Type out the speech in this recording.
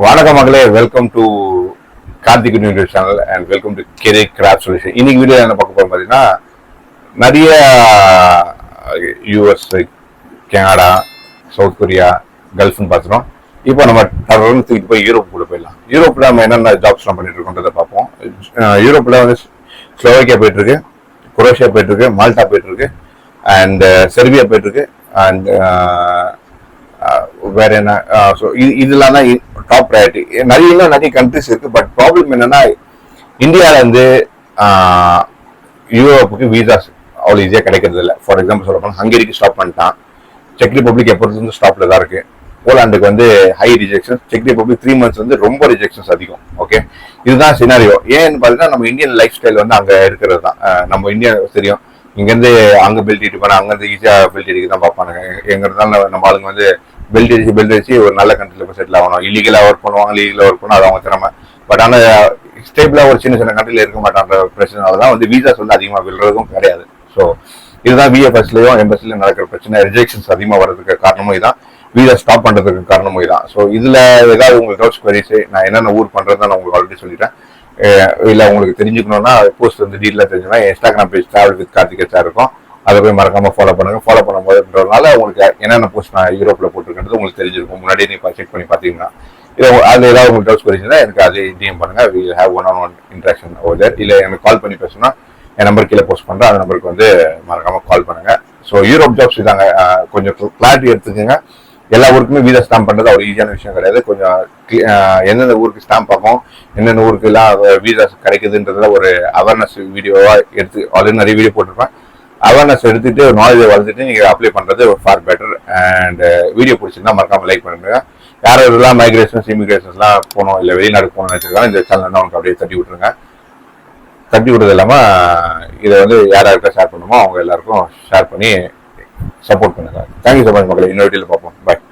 வணக்கம் மகளே, welcome to Karthik YouTube channel and welcome to care craft solution. இன்னைக்கு video என்ன பார்க்க போறோம் பார்த்தீங்கன்னா, நிறைய யூஎஸ், கனடா, சவுத் கொரியா, கல்ஃப்னு பார்த்துட்டோம். இப்போ நம்ம தொடர்ந்து தூக்கிட்டு போய் யூரோப் கூட போயிடலாம். யூரோப்பில் நம்ம என்னென்ன ஜாப்ஸ்லாம் பண்ணிட்டு இருக்கோன்றதை பார்ப்போம். யூரோப்பில் வந்து ஸ்லோவேக்கியா போயிட்டு இருக்கு, குரோஷியா போயிட்டு இருக்கு, மால்டா போயிட்டு இருக்கு, அண்ட் செர்பியா போயிட்டு இருக்கு, அண்ட் வேற என்ன. ஸோ இதெல்லாம் தான் டாப் ப்ரையாரிட்டி. நிறைய கண்ட்ரிஸ் இருக்கு. பட் ப்ராப்ளம் என்னன்னா, இந்தியாவில இருந்து யூரோப்புக்கு வீசாஸ் அவ்வளோ ஈஸியாக கிடைக்கிறது இல்லை. ஃபார் எக்ஸாம்பிள் சொல்ல போனால் ஹங்கேரிக்கு ஸ்டாப் பண்ணிட்டான். செக் ரிப்பப்ளிக் எப்போது ஸ்டாப்ல தான் இருக்கு. போலாண்டுக்கு வந்து high rejection, check republic 3 months வந்து ரொம்ப ரிஜெக்ஷன்ஸ் அதிகம். ஓகே, இதுதான் சினாரியோ. ஏன்னு பார்த்தீங்கன்னா, நம்ம இந்தியன் லைஃப் ஸ்டைல் வந்து அங்கே இருக்கிறது தான். நம்ம இந்தியா தெரியும், இங்கேருந்து அங்கே பெல்ட் இட்டு போனால் அங்கேருந்து ஈஸியாக பெல்ட் அடிக்க தான் பார்ப்பானுங்க. எங்க இருந்தாலும் நம்ம ஆளுங்க வந்து பெல்ட் அடிச்சு ஒரு நல்ல கண்ட்ரியில் போய் செட்டில் ஆகணும். இல்லீகலாக ஒர்க் பண்ணுவாங்க, லீகலாக ஒர்க் பண்ணணும், அது அவங்க திறமை. பட் ஆனால் ஸ்டேபிளாக ஒரு சின்ன கண்ட்ரியில் இருக்க மாட்டான்ற பிரச்சனைனால தான் வந்து வீசாஸ் வந்து அதிகமாக விழுறதும் கிடையாது. ஸோ இதுதான் விஎஃப்எஸ்லையும் எம்பசிலையும் நடக்கிற பிரச்சனை. ரிஜெக்ஷன்ஸ் அதிகமாக வர்றதுக்கு காரணமும் இதுதான், வீசா ஸ்டாப் பண்ணுறதுக்கு காரணமும் இதுதான். ஸோ இதில் ஏதாவது உங்களுக்கு டவுட்ஸ் குவரிஸ், நான் என்னென்ன ஊர் பண்ணுறதுன்னு நான் உங்களுக்கு ஆல்ரெடி சொல்லிட்டேன். இல்லை உங்களுக்கு தெரிஞ்சுக்கணும்னா போஸ்ட் வந்து டீட்டெயிலாக தெரிஞ்சுன்னா Instagram page travel with Karthik sir இருக்கும். அதை போய் மறக்காம ஃபாலோ பண்ணுங்க. ஃபாலோ பண்ணும்போதுன்றதுனால உங்களுக்கு என்னென்ன போஸ்ட் நான் யூரோப்பில் போட்டிருக்கிறது உங்களுக்கு தெரிஞ்சிருக்கும். முன்னாடியே நீ செக் பண்ணி பார்த்தீங்கன்னா இல்லை அதில் ஏதாவது உங்களுக்கு டவுட்ஸ் குவரிஸ்னா எனக்கு அதை டிஎம் பண்ணுங்க. We have one interaction over there. இல்லை எனக்கு கால் பண்ணி பேசணும்னா என் நம்பர் கீழே போஸ்ட் பண்ணுறேன். அந்த நம்பருக்கு வந்து மறக்காம கால் பண்ணுங்க. ஸோ யூரோப் ஜாப்ஸ் இதாங்க. கொஞ்சம் கிளாரிட்டி எடுத்துக்கோங்க. எல்லா ஊருக்குமே வீசா ஸ்டாம்ப் பண்ணுறது ஒரு ஈஸியான விஷயம் கிடையாது. கொஞ்சம் எந்தெந்த ஊருக்கு ஸ்டாம்ப் ஆகும், என்னென்ன ஊருக்கு எல்லாம் வீசா கிடைக்குதுன்றதுல ஒரு அவேர்னஸ் வீடியோவாக எடுத்து ஆல்ரெடி நிறைய வீடியோ போட்டிருப்பேன். அவேர்னஸ் எடுத்துட்டு நாலேஜை வளர்த்துட்டு நீங்கள் அப்ளை பண்ணுறது ஃபார் பெட்டர். அண்ட் வீடியோ பிடிச்சிருந்தா மறக்காம லைக் பண்ணுங்க. யாரெல்லாம் மைக்ரேஷன்ஸ், இமிகிரேஷன்ஸ்லாம் போகணும், இல்லை வெளிநாடு போகணும்னு நினைச்சிருக்காங்க, இந்த சேனல் தான் உங்களுக்கு அப்படியே தட்டி விட்டுருங்க. தட்டி விடுறது இல்லாமல் இதை வந்து யாராருக்கா ஷேர் பண்ணுமோ அவங்க எல்லாருக்கும் ஷேர் பண்ணி சப்போர்ட் பண்ணுங்க. தேங்க்யூ ஸோ மச் மக்களே. இன்னொரு வீடியோவில் பார்ப்போம். பாய்.